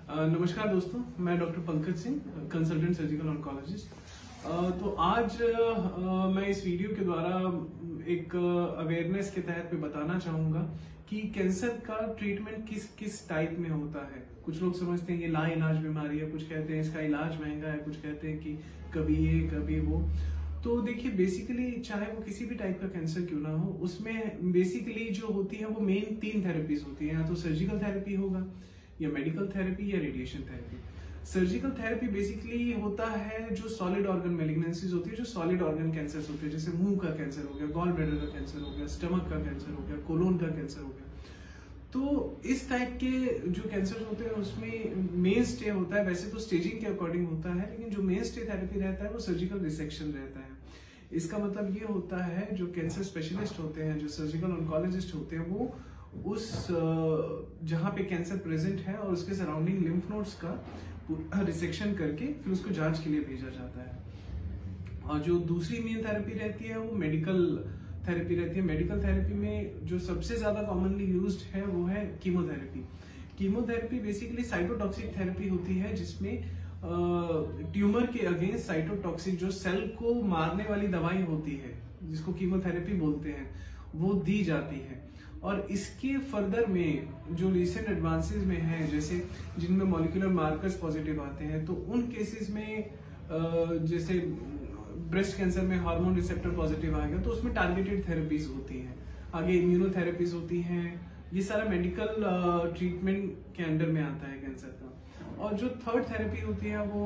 नमस्कार दोस्तों, मैं doctor Pankaj Singh, consultant surgical oncologist. तो आज मैं इस वीडियो के द्वारा एक अवेयरनेस के तहत मैं बताना चाहूंगा कि कैंसर का ट्रीटमेंट किस किस टाइप में होता है। कुछ लोग समझते हैं ये लाइलाज बीमारी है, कुछ कहते हैं इसका इलाज महंगा है, कुछ कहते हैं कि कभी ये कभी वो। तो देखिए, बेसिकली चाहे वो किसी भी टाइप का कैंसर क्यों ना हो, उसमें बेसिकली जो होती है वो मेन 3 थेरेपीज होती है। या तो सर्जिकल थेरेपी होगा, या मेडिकल थेरेपी, या radiation therapy. Surgical therapy basically होता है जो सॉलिड ऑर्गन मैलिग्नेंसीज होती है, जो सॉलिड ऑर्गन कैंसर होते हैं, जैसे मुंह का कैंसर हो गया, गॉल ब्लैडर का कैंसर हो गया, स्टमक का कैंसर हो गया, कोलोन का कैंसर हो गया। तो इस टाइप के जो कैंसर होते हैं उसमें मेन स्टे होता है, वैसे तो स्टेजिंग के अकॉर्डिंग होता है, लेकिन जो मेन स्टे थेरेपी रहता है वो सर्जिकल रिसेक्शन रहता है। इसका मतलब ये होता है जो कैंसर स्पेशलिस्ट होते हैं, जो सर्जिकल ऑन्कोलॉजिस्ट होते हैं, वो उस जहां पे कैंसर प्रेजेंट है और उसके सराउंडिंग लिम्फ नोड्स का रिसेक्शन करके फिर उसको जांच के लिए भेजा जाता है। और जो दूसरी मेन थेरेपी रहती है वो मेडिकल थेरेपी रहती है। मेडिकल थेरेपी में जो सबसे ज्यादा कॉमनली यूज्ड है वो है chemotherapy. Chemotherapy basically cytotoxic therapy होती है, जिसमें ट्यूमर के अगेंस्ट साइटोटॉक्सिक जो सेल को मारने वाली दवाई होती है, जिसको कीमोथेरेपी बोलते हैं, वो दी जाती है। और इसके फर्दर में जो रिसेंट एडवांसेस में है, जैसे जिनमें मॉलिक्यूलर मार्कर्स पॉजिटिव आते हैं, तो उन केसेस में जैसे ब्रेस्ट कैंसर में हार्मोन रिसेप्टर पॉजिटिव आ गया तो उसमें टारगेटेड थेरेपीज होती हैं, आगे इम्यूनोथेरेपीज होती हैं। ये सारा मेडिकल ट्रीटमेंट के अंडर में आता है कैंसर का। और जो थर्ड थेरेपी होती है वो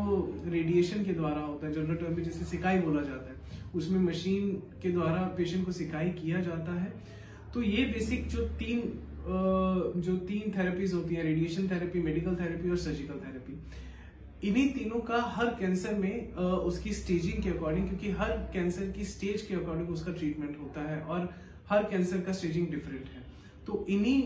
रेडिएशन के द्वारा होता है, जनरल टर्म में जिसे सिकाई बोला जाता है। उसमें मशीन के द्वारा पेशेंट को सिकाई किया जाता है। तो ये बेसिक जो तीन थेरेपीज होती है, रेडिएशन थेरेपी, मेडिकल थेरेपी और सर्जिकल थेरेपी, इन्हीं तीनों का हर कैंसर में उसकी स्टेजिंग के अकॉर्डिंग, क्योंकि हर कैंसर की स्टेज के अकॉर्डिंग उसका ट्रीटमेंट होता है और हर कैंसर का स्टेजिंग डिफरेंट है। तो इन्हीं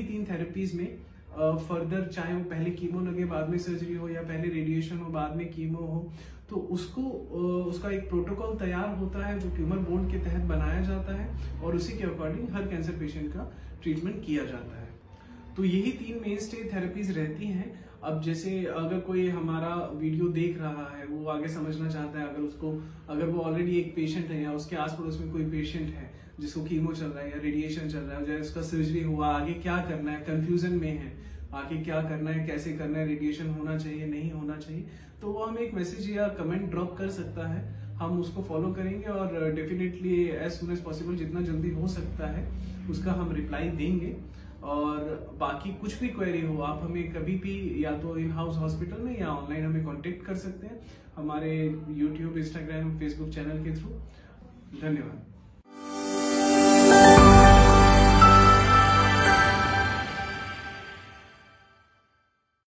3 थेरेपीज में फर्दर चाहे वो पहले कीमो लगे बाद में सर्जरी हो, या पहले रेडिएशन हो बाद में कीमो हो, तो उसका एक प्रोटोकॉल तैयार होता है जो ट्यूमर बोर्ड के तहत बनाया जाता है और उसी के अकॉर्डिंग हर कैंसर पेशेंट का ट्रीटमेंट किया जाता है। तो यही 3 मेन स्टेज थेरेपीज रहती हैं। अब जैसे अगर कोई हमारा वीडियो देख रहा है, वो आगे समझना चाहता है, अगर वो ऑलरेडी एक पेशेंट है या उसके आस पड़ोस में कोई पेशेंट है जिसको कीमो चल रहा है या रेडिएशन चल रहा है, या उसका सर्जरी हुआ, आगे क्या करना है, कंफ्यूजन में है, आगे क्या करना है, कैसे करना है, रेडिएशन होना चाहिए नहीं होना चाहिए, तो वो हमें एक मैसेज या कमेंट ड्रॉप कर सकता है। हम उसको फॉलो करेंगे और definitely as soon as possible, जितना जल्दी हो सकता है उसका हम रिप्लाई देंगे। और बाकी कुछ भी क्वेरी हो, आप हमें कभी भी या तो इन हाउस हॉस्पिटल में या ऑनलाइन हमें कांटेक्ट कर सकते हैं हमारे यूट्यूब, इंस्टाग्राम, फेसबुक चैनल के थ्रू। धन्यवाद।